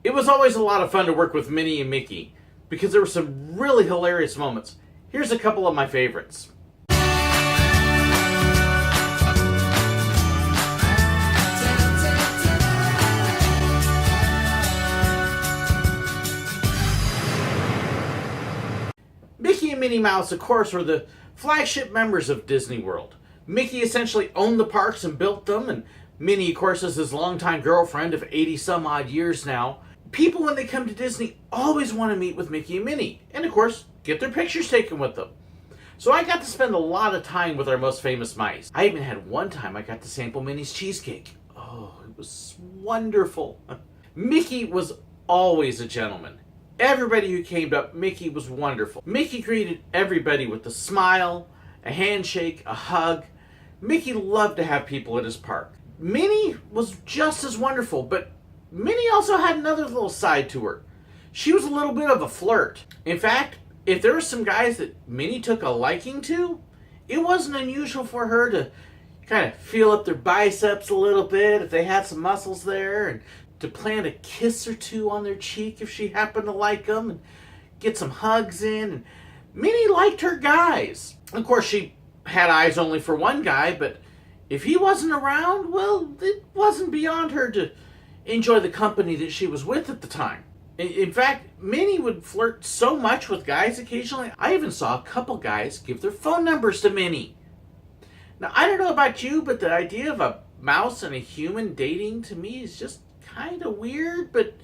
It was always a lot of fun to work with Minnie and Mickey because there were some really hilarious moments. Here's a couple of my favorites. Mickey and Minnie Mouse, of course, were the flagship members of Disney World. Mickey essentially owned the parks and built them, and Minnie, of course, is his longtime girlfriend of 80-some-odd years now. People, when they come to Disney, always want to meet with Mickey and Minnie, and, of course, get their pictures taken with them. So I got to spend a lot of time with our most famous mice. I even had one time I got to sample Minnie's cheesecake. Oh, it was wonderful. Mickey was always a gentleman. Everybody who came up, Mickey was wonderful. Mickey greeted everybody with a smile, a handshake, a hug. Mickey loved to have people at his park. Minnie was just as wonderful, but Minnie also had another little side to her. She was a little bit of a flirt. In fact, if there were some guys that Minnie took a liking to, it wasn't unusual for her to kind of feel up their biceps a little bit if they had some muscles there, and to plant a kiss or two on their cheek if she happened to like them, and get some hugs in. And Minnie liked her guys. Of course, she had eyes only for one guy, but if he wasn't around, well, it wasn't beyond her to enjoy the company that she was with at the time. In fact, Minnie would flirt so much with guys occasionally, I even saw a couple guys give their phone numbers to Minnie. Now, I don't know about you, but the idea of a mouse and a human dating to me is just kind of weird, but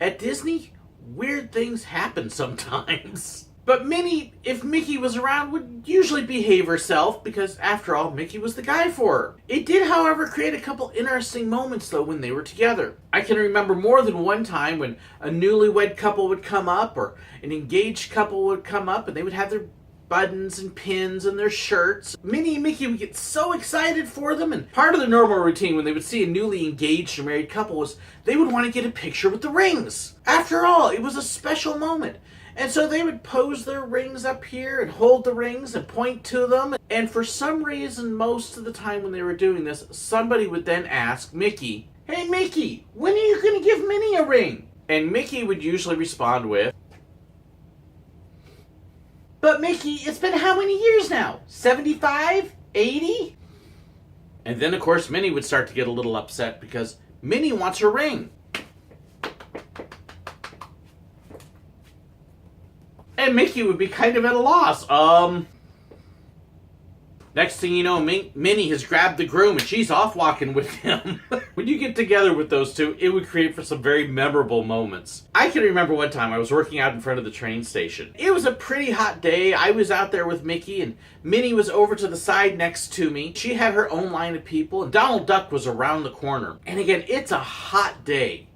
at Disney, weird things happen sometimes. But Minnie, if Mickey was around, would usually behave herself because, after all, Mickey was the guy for her. It did, however, create a couple interesting moments, though, when they were together. I can remember more than one time when a newlywed couple would come up or an engaged couple would come up and they would have their buttons and pins and their shirts. Minnie and Mickey would get so excited for them, and part of the normal routine when they would see a newly engaged or married couple was they would want to get a picture with the rings. After all, it was a special moment. And so they would pose their rings up here and hold the rings and point to them. And for some reason, most of the time when they were doing this, somebody would then ask Mickey, "Hey Mickey, when are you going to give Minnie a ring?" And Mickey would usually respond with, "But Mickey, it's been how many years now? 75? 80? And then, of course, Minnie would start to get a little upset because Minnie wants her ring. And Mickey would be kind of at a loss. Next thing you know, Minnie has grabbed the groom and she's off walking with him. When you get together with those two, it would create for some very memorable moments. I can remember one time I was working out in front of the train station. It was a pretty hot day. I was out there with Mickey and Minnie was over to the side next to me. She had her own line of people and Donald Duck was around the corner. And again, it's a hot day.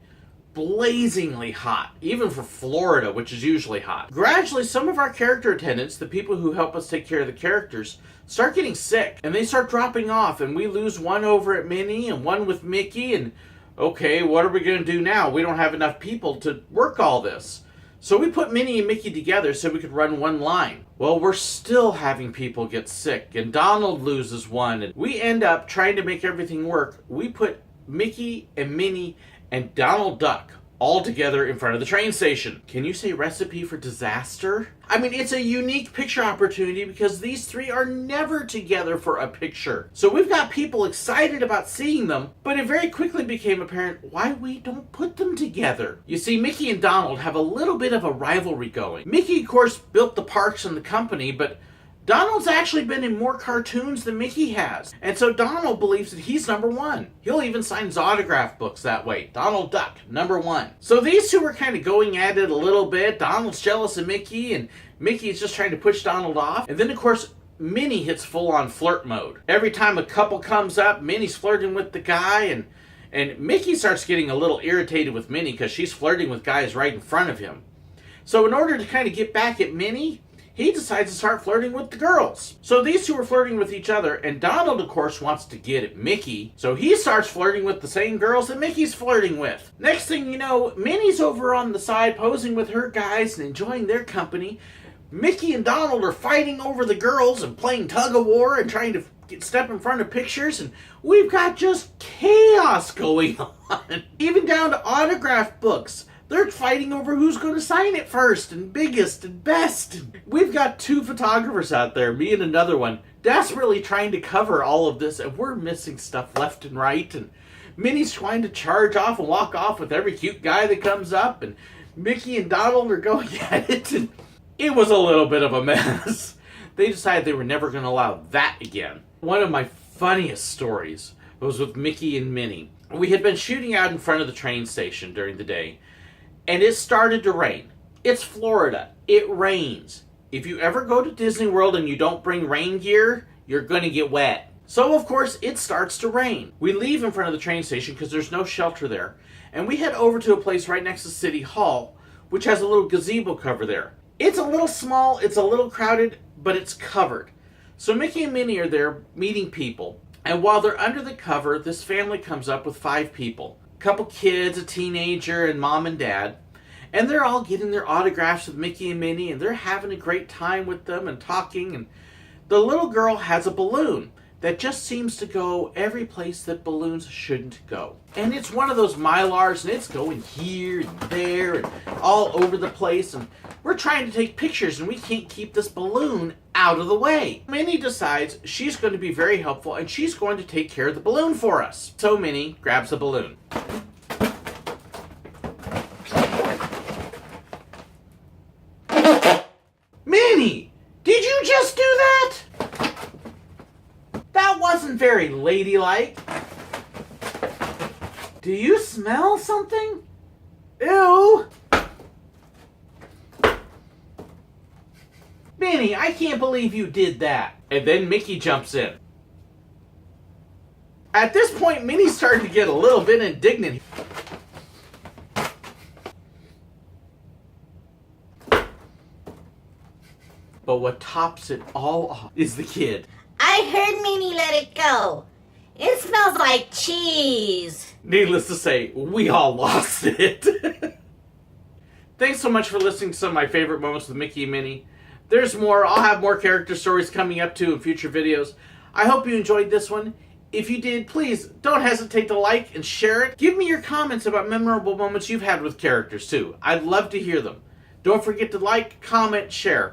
Blazingly hot, even for Florida, which is usually hot. Gradually, some of our character attendants, the people who help us take care of the characters, start getting sick, and they start dropping off, and we lose one over at Minnie and one with Mickey, and okay, what are we going to do now? We don't have enough people to work all this. So we put Minnie and Mickey together so we could run one line. Well, we're still having people get sick, and Donald loses one, and we end up trying to make everything work. We put Mickey and Minnie and Donald Duck all together in front of the train station. Can you say recipe for disaster? I mean, it's a unique picture opportunity because these three are never together for a picture. So we've got people excited about seeing them, but it very quickly became apparent why we don't put them together. You see, Mickey and Donald have a little bit of a rivalry going. Mickey, of course, built the parks and the company, but Donald's actually been in more cartoons than Mickey has. And so Donald believes that he's number one. He'll even sign his autograph books that way. Donald Duck, number one. So these two are kind of going at it a little bit. Donald's jealous of Mickey, and Mickey's just trying to push Donald off. And then, of course, Minnie hits full-on flirt mode. Every time a couple comes up, Minnie's flirting with the guy, and Mickey starts getting a little irritated with Minnie because she's flirting with guys right in front of him. So in order to kind of get back at Minnie, he decides to start flirting with the girls. So these two are flirting with each other, and Donald, of course, wants to get at Mickey. So he starts flirting with the same girls that Mickey's flirting with. Next thing you know, Minnie's over on the side posing with her guys and enjoying their company. Mickey and Donald are fighting over the girls and playing tug-of-war and trying to step in front of pictures, and we've got just chaos going on. Even down to autograph books. They're fighting over who's going to sign it first and biggest and best. We've got 2 photographers out there, me and another one, desperately trying to cover all of this, and we're missing stuff left and right. And Minnie's trying to charge off and walk off with every cute guy that comes up, and Mickey and Donald are going at it, and it was a little bit of a mess. They decided they were never going to allow that again. One of my funniest stories was with Mickey and Minnie. We had been shooting out in front of the train station during the day, and it started to rain. It's Florida. It rains. If you ever go to Disney World and you don't bring rain gear, you're going to get wet. So, of course, it starts to rain. We leave in front of the train station because there's no shelter there, and we head over to a place right next to City Hall, which has a little gazebo cover there. It's a little small, it's a little crowded, but it's covered. So Mickey and Minnie are there meeting people, and while they're under the cover, this family comes up with 5 people. A couple kids, a teenager, and mom and dad. And they're all getting their autographs with Mickey and Minnie, and they're having a great time with them and talking. And the little girl has a balloon that just seems to go every place that balloons shouldn't go. And it's one of those Mylars, and it's going here and there and all over the place. And we're trying to take pictures, and we can't keep this balloon out of the way. Minnie decides she's going to be very helpful, and she's going to take care of the balloon for us. So Minnie grabs the balloon. Minnie, did you just do that? That wasn't very ladylike. Do you smell something? Ew. Minnie, I can't believe you did that. And then Mickey jumps in. At this point, Minnie's starting to get a little bit indignant. But what tops it all off is the kid. I heard Minnie let it go. It smells like cheese. Needless to say, we all lost it. Thanks so much for listening to some of my favorite moments with Mickey and Minnie. There's more. I'll have more character stories coming up too in future videos. I hope you enjoyed this one. If you did, please don't hesitate to like and share it. Give me your comments about memorable moments you've had with characters too. I'd love to hear them. Don't forget to like, comment, share.